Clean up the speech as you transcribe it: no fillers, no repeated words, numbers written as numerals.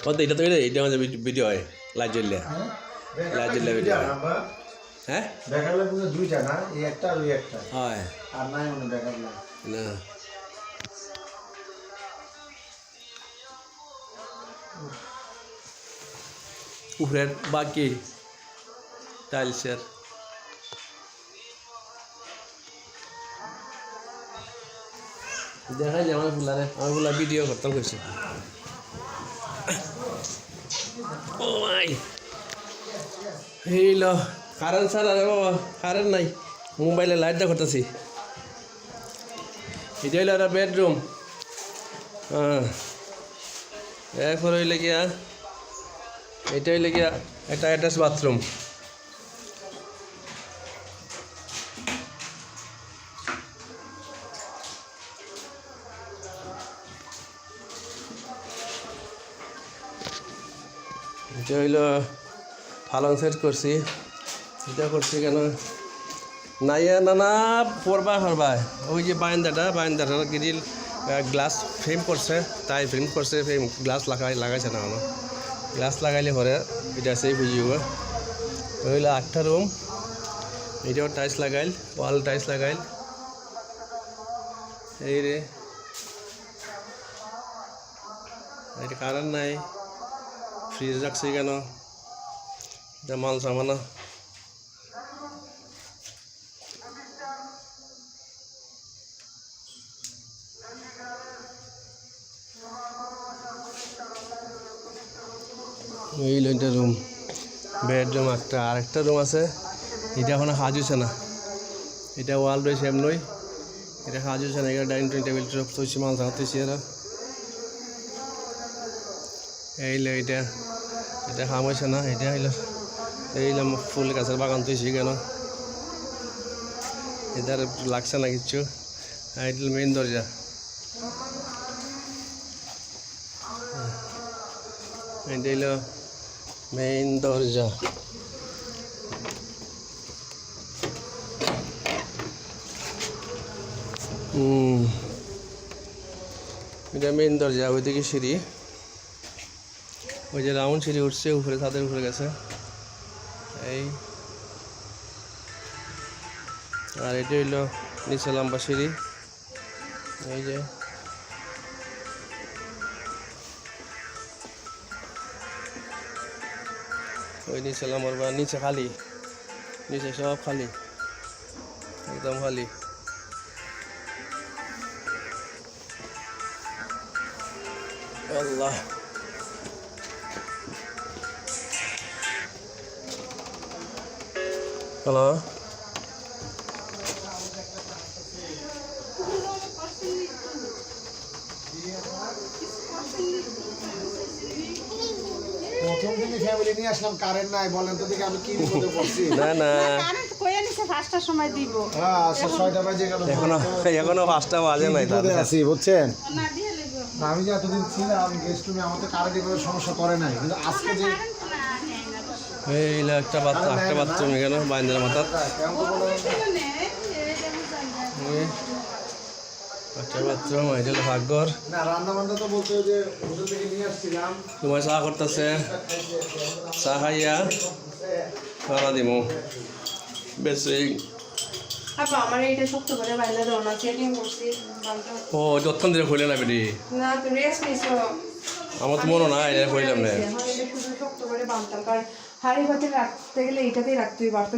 কত এটা তো এটা আমাদের ভিডিও হয় লাইট জ্বললে ভিডিও হয় হ্যাঁ বেকারলে পুরো দুইটা না এই একটা আর ওই একটা হয় আর নাই মনে বেকারলে না উপরের বাকি টাইলসের দেখাই যে আমার ফুলা ভিডিও করতাম কইছে ও ভাই হইল কারেন্ট ছাড়া রে বাবা কারেন্ট নাই মোবাইলে লাইট দা করতেছি এটা হইল একটা বেডরুম হ্যাঁ এরপর হইলে গিয়া এটা হইলে গিয়া একটা অ্যাটাচ বাথরুম এটা হইল ফালং সেট করছি এটা করছি কেন নাইয়া নানা পড়বা ওই যে বারান্দাটা গ্রিল গ্লাস ফ্রেম করছে তাই ফ্রেম করছে ফ্রেম গ্লাস লাগাইছে না কোনো গ্লাস লাগাইলে পরে এটা সেই বুঝিব হইল 8টা রুম এটাও টাইলস লাগাইল ওয়াল টাইলস লাগাইল এই রে এটা কারেন্ট নাই ফ্রিজ রাখছি কেন এটা মাল সামানা এই লইটা রুম বেডরুম একটা আরেকটা রুম আছে এটা এখনো কাজ হচ্ছে না এটা ওয়াল রয়েছে এমনই এটা কাজ হচ্ছে না এখানে ডাইনিং টেবিল টপ তৈছি মাল সামাতেছি এরা এই লো এটা কাম হয়েছে না এটা হইল এইলাম ফুল গাছের বাগান তৈছি কেন এটার লাগছে না কিচ্ছু এটা মেইন দরজা এটা হইল মেইন দরজা এটা মেইন দরজা ওইদিকে সিঁড়ি ওই যে রাউন্ড সিঁড়ি উঠছে উপরে ছাদের উপরে গেছে এই আর এটা হইলো নিচে লম্বা সিঁড়ি এই যে ওই নিচে লম্বা নিচে খালি নিচে সব খালি একদম খালি আল্লাহ হ্যালো প্রথম দিনে ফ্যামিলি নিয়ে আসলাম কারেন্ট নাই বলেন তো দেখি আমি কি বিপদে পড়ছি না কারেন্ট কইয়া নিছে 5টার সময় দিব হ্যাঁ আচ্ছা 6টা বাজে গেল এখনো 5টা বাজে নাই বিপদে আছি বুঝছেন না দিয়ে লাগবে না আমি যে এতদিন ছিলাম গেস্ট রুমে আমাদের কারেন্টের কোনো সমস্যা করে নাই কিন্তু আজকে যে এইলা একটা বাথরুম এখানে বাইন্দার মাথা একটা বাথরুম এটা হলো ভাগ্যর না রান্না বান্না তো বলতে যে হোটেল থেকে নিয়ে আসছিলাম তোমার চা করতেছে চা খাইয়া খাওয়া দিব বেশ আপা আমার এইটা শক্ত করে বাইলা দাও না চেটিং করছি ও যতক্ষণ ধরে খুলে না বেটি না তুমি রেস্ট নিছো আমার তো মনে না এটা খুললাম না শুধু শক্ত করে বাঁধতাম কারণ হাড়ি ভাতে রাখতে গেলে এটাতেই রাখতে পারতো